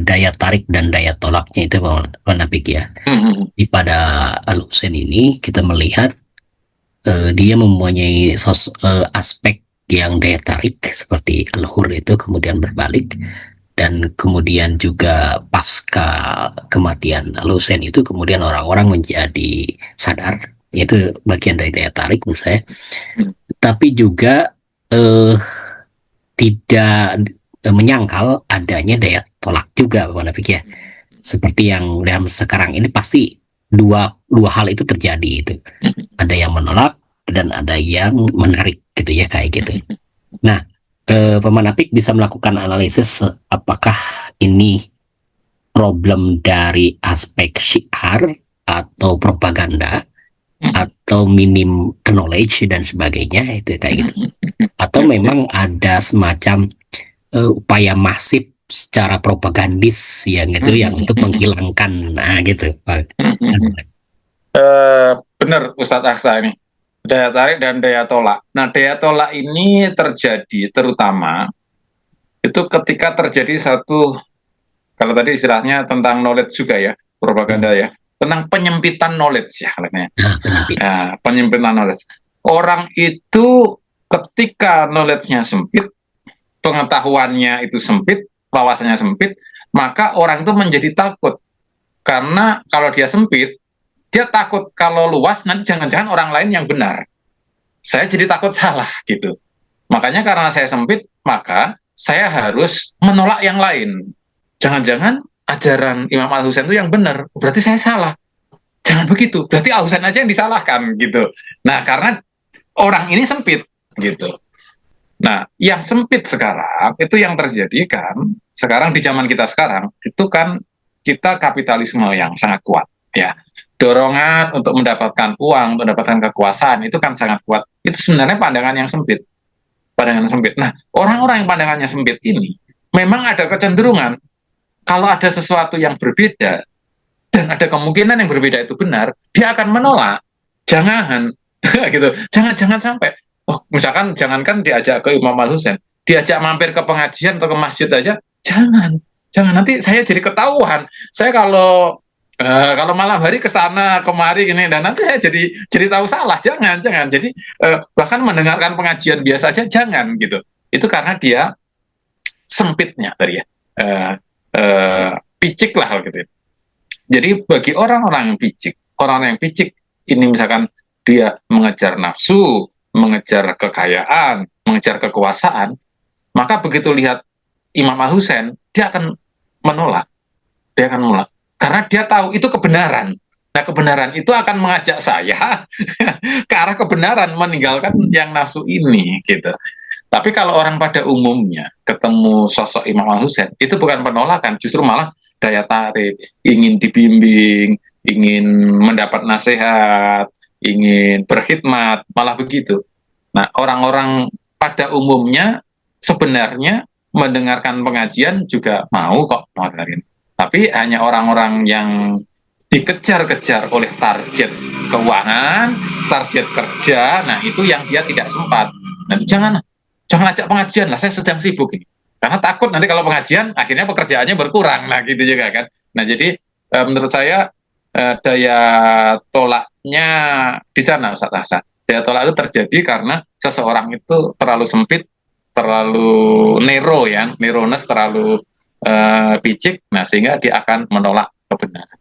daya tarik dan daya tolaknya itu Pak Napik ya. Hmm. Di pada Al-Husain ini kita melihat dia mempunyai aspek yang daya tarik seperti Al-Hur itu kemudian berbalik, dan kemudian juga pasca kematian Al-Husain itu kemudian orang-orang menjadi sadar, itu bagian dari daya tarik menurut saya. Hmm. Tapi juga eh, tidak menyangkal adanya daya tolak juga Pak Nafik ya, seperti yang dalam sekarang ini pasti dua dua hal itu terjadi itu, ada yang menolak dan ada yang menarik gitu ya kayak gitu. Nah, Pak Manapik bisa melakukan analisis apakah ini problem dari aspek syiar atau propaganda atau minim knowledge dan sebagainya itu kayak gitu, atau memang ada semacam upaya masif secara propagandis yang gitu yang untuk menghilangkan nah gitu. Benar Ustadz Aksa ini. Daya tarik dan daya tolak. Nah, daya tolak ini terjadi terutama itu ketika terjadi satu, kalau tadi istilahnya tentang knowledge juga ya, propaganda ya, tentang penyempitan knowledge ya, katanya. Nah, penyempit. Nah, penyempitan knowledge. Orang itu ketika knowledge-nya sempit, pengetahuannya itu sempit, wawasannya sempit, maka orang itu menjadi takut. Karena kalau dia sempit, dia takut kalau luas nanti jangan-jangan orang lain yang benar. Saya jadi takut salah gitu. Makanya karena saya sempit, maka saya harus menolak yang lain. Jangan-jangan ajaran Imam Al-Husain itu yang benar, berarti saya salah. Jangan begitu, berarti Al-Husain aja yang disalahkan gitu. Nah, karena orang ini sempit gitu. Nah, yang sempit sekarang itu yang terjadi kan, sekarang di zaman kita sekarang itu kan kita kapitalisme yang sangat kuat ya. Dorongan untuk mendapatkan uang, untuk mendapatkan kekuasaan itu kan sangat kuat. Itu sebenarnya pandangan yang sempit, pandangan yang sempit. Nah, orang-orang yang pandangannya sempit ini memang ada kecenderungan kalau ada sesuatu yang berbeda dan ada kemungkinan yang berbeda itu benar, dia akan menolak. Jangan gitu. Jangan sampai, oh, misalkan jangankan diajak ke Imam Al Husain, diajak mampir ke pengajian atau ke masjid aja, jangan. Jangan nanti saya jadi ketahuan. Saya kalau malam hari ke sana kemari ini dan nanti saya jadi tahu salah. Jangan. Jadi bahkan mendengarkan pengajian biasa aja jangan gitu. Itu karena dia sempitnya tadi ya. Uh, Picik lah gitu. Jadi bagi orang-orang yang picik, orang-orang yang picik ini misalkan dia mengejar nafsu, mengejar kekayaan, mengejar kekuasaan, maka begitu lihat Imam Al Husain, dia akan menolak, dia akan menolak, karena dia tahu itu kebenaran. Nah, kebenaran itu akan mengajak saya ke arah kebenaran, meninggalkan yang nafsu ini, gitu. Tapi kalau orang pada umumnya ketemu sosok Imam Al Husain, itu bukan penolakan, justru malah daya tarik, ingin dibimbing, ingin mendapat nasihat, ingin berkhidmat, malah begitu. Nah, orang-orang pada umumnya sebenarnya mendengarkan pengajian juga mau kok dengerin. Tapi hanya orang-orang yang dikejar-kejar oleh target keuangan, target kerja, nah itu yang dia tidak sempat. Nah, jangan ajak pengajian lah, saya sedang sibuk ini. Karena takut nanti kalau pengajian akhirnya pekerjaannya berkurang. Nah, gitu juga kan. Nah, jadi menurut saya daya tolaknya di sana Ustaz Hasan. Daya tolak itu terjadi karena seseorang itu terlalu sempit, terlalu narrow ya, narrowness terlalu picik, nah sehingga dia akan menolak kebenaran.